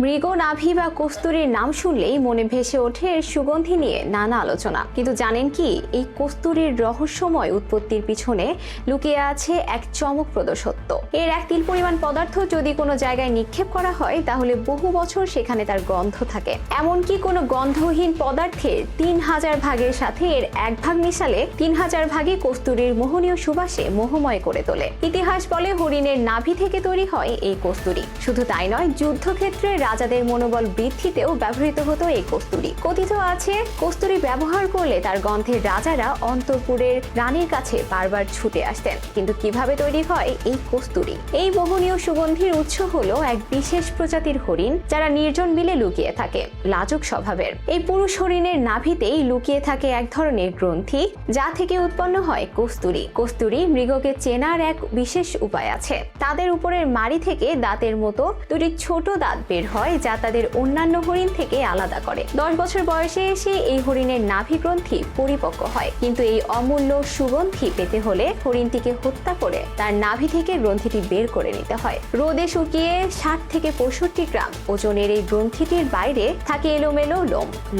মৃগ নাভি বা কস্তুরীর নাম শুনলেই মনে ভেসে ওঠে এর সুগন্ধি নিয়ে নানা আলোচনা। কিন্তু জানেন কি, এই কস্তুরীর রহস্যময় উৎপত্তির পিছনে লুকিয়ে আছে এক চমকপ্রদ সত্য। এর এক তিল পরিমাণ পদার্থ যদি কোনো জায়গায় নিক্ষেপ করা হয় তাহলে বহু বছর সেখানে তার গন্ধ থাকে। এমনকি কোনো গন্ধহীন পদার্থের 3000 ভাগের সাথে এর 1 ভাগ মিশালে 3000 ভাগই কস্তুরীর মোহনীয় সুবাসে মোহময় করে তোলে। ইতিহাস বলে হরিণের নাভি থেকে তৈরি হয় এই কস্তুরী। শুধু তাই নয়, যুদ্ধক্ষেত্রে রাজাদের মনোবল বৃদ্ধিতেও ব্যবহৃত হতো এই কস্তুরী। কথিত আছে, কস্তুরী ব্যবহার করলে তার গন্ধে রাজারা অন্তঃপুরের রানীর কাছে বারবার ছুটে আসতেন। কিন্তু কিভাবে তৈরি হয় এই কস্তুরী? এই মোহনীয় সুগন্ধির উৎস হলো এক বিশেষ প্রজাতির হরিণ যারা নির্জন বিলে লুকিয়ে থাকে, লাজুক স্বভাবের। এই পুরুষ হরিণের নাভিতেই লুকিয়ে থাকে এক ধরনের গ্রন্থি, যা থেকে উৎপন্ন হয় কস্তুরী। কস্তুরী মৃগকে চেনার এক বিশেষ উপায় আছে। তাদের উপরের মাড়ি থেকে দাঁতের মতো দুটি ছোট দাঁত বের হয়, যা তাদের অন্যান্য হরিণ থেকে আলাদা করে। 10 বছর বয়সে এসে এই হরিণের নাভি গ্রন্থি পরিপক্ক হয়। কিন্তু এই অমূল্য সুগন্ধি পেতে হলে হরিণটিকে হত্যা করে তার নাভি থেকে গ্রন্থিটি বের করে নিতে হয়। রোদে শুকিয়ে 60 থেকে 65 গ্রাম ওজনের এই গ্রন্থিটির বাইরে থাকে এলোমেলো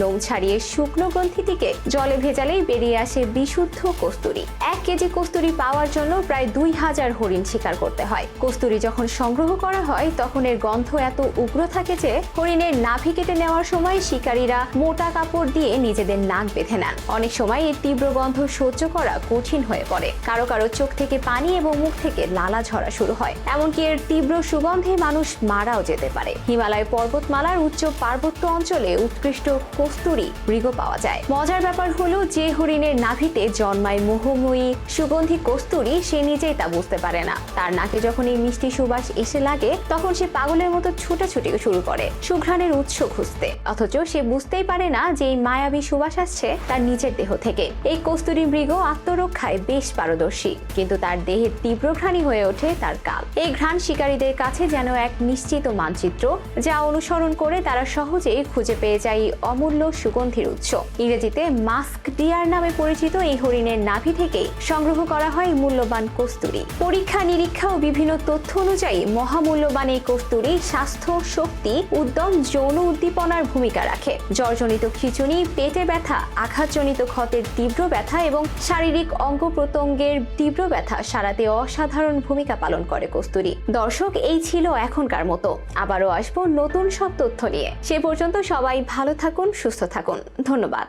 লোম ছাড়িয়ে শুকনো গ্রন্থিটিকে জলে ভেজালেই বেরিয়ে আসে বিশুদ্ধ কস্তুরী। 1 কেজি কস্তুরী পাওয়ার জন্য প্রায় 2000 হরিণ শিকার করতে হয়। কস্তুরী যখন সংগ্রহ করা হয় তখন এর গন্ধ এত উগ্র থাকে যে হরিণের নাভি কেটে নেওয়ার সময় শিকারীরা মোটা কাপড় দিয়ে নিজেদের নাক বেঁধে নেন। অনেক সময় এর তীব্র গন্ধ সহ্য করা কঠিন হয়ে পড়ে। কারো কারো চোখ থেকে পানি এবং মুখ থেকে লালা ঝরা শুরু হয়। এমনকি এর তীব্র সুগন্ধে মানুষ মারাও যেতে পারে। হিমালয় পর্বতমালার উচ্চ পার্বত্য অঞ্চলে উৎকৃষ্ট কস্তুরী মৃগ পাওয়া যায়। মজার ব্যাপার হলো, যে হরিণের নাভিতে জন্মায় মোহময়ী সুগন্ধি কস্তুরী, সে নিজেই তা বুঝতে পারে না। তার নাকে যখন এই মিষ্টি সুবাস এসে লাগে তখন সে পাগলের মতো ছুটাছুটি শুরু করে সুঘ্রাণের উৎস খুঁজতে। অথচ সে বুঝতেই পারে না যে এই মায়াবী সুবাস আসছে তার নিজের দেহ থেকে। এই কস্তুরী মৃগ আত্মরক্ষায় বেশ পারদর্শী, কিন্তু তার দেহের তীব্র ঘ্রাণী হয়ে ওঠে তার কাল। এই ঘ্রাণ শিকারীদের কাছে যেন এক নিশ্চিত মানচিত্র, যা অনুসরণ করে তারা সহজেই খুঁজে পেয়ে যায় অমূল্য সুগন্ধির উৎস। ইংরেজিতে মাস্ক ডিয়ার নামে পরিচিত এই হরিণের নাভি থেকেই সংগ্রহ করা হয় মূল্যবান কস্তুরী। পরীক্ষা নিরীক্ষা ও বিভিন্ন তথ্য অনুযায়ী মহামূল্যবান এই কস্তুরী স্বাস্থ্য, শক্তি, উদ্যম, যৌন উদ্দীপনার ভূমিকা রাখে। জ্বরজনিত খিঁচুনি, পেটে ব্যথা, আঘাতজনিত ক্ষতের তীব্র ব্যথা এবং শারীরিক অঙ্গ প্রত্যঙ্গের তীব্র ব্যথা সারাতে অসাধারণ ভূমিকা পালন করে কস্তুরী। দর্শক, এই ছিল এখনকার মতো। আবারও আসবো নতুন সব তথ্য নিয়ে। সে পর্যন্ত সবাই ভালো থাকুন, সুস্থ থাকুন। ধন্যবাদ।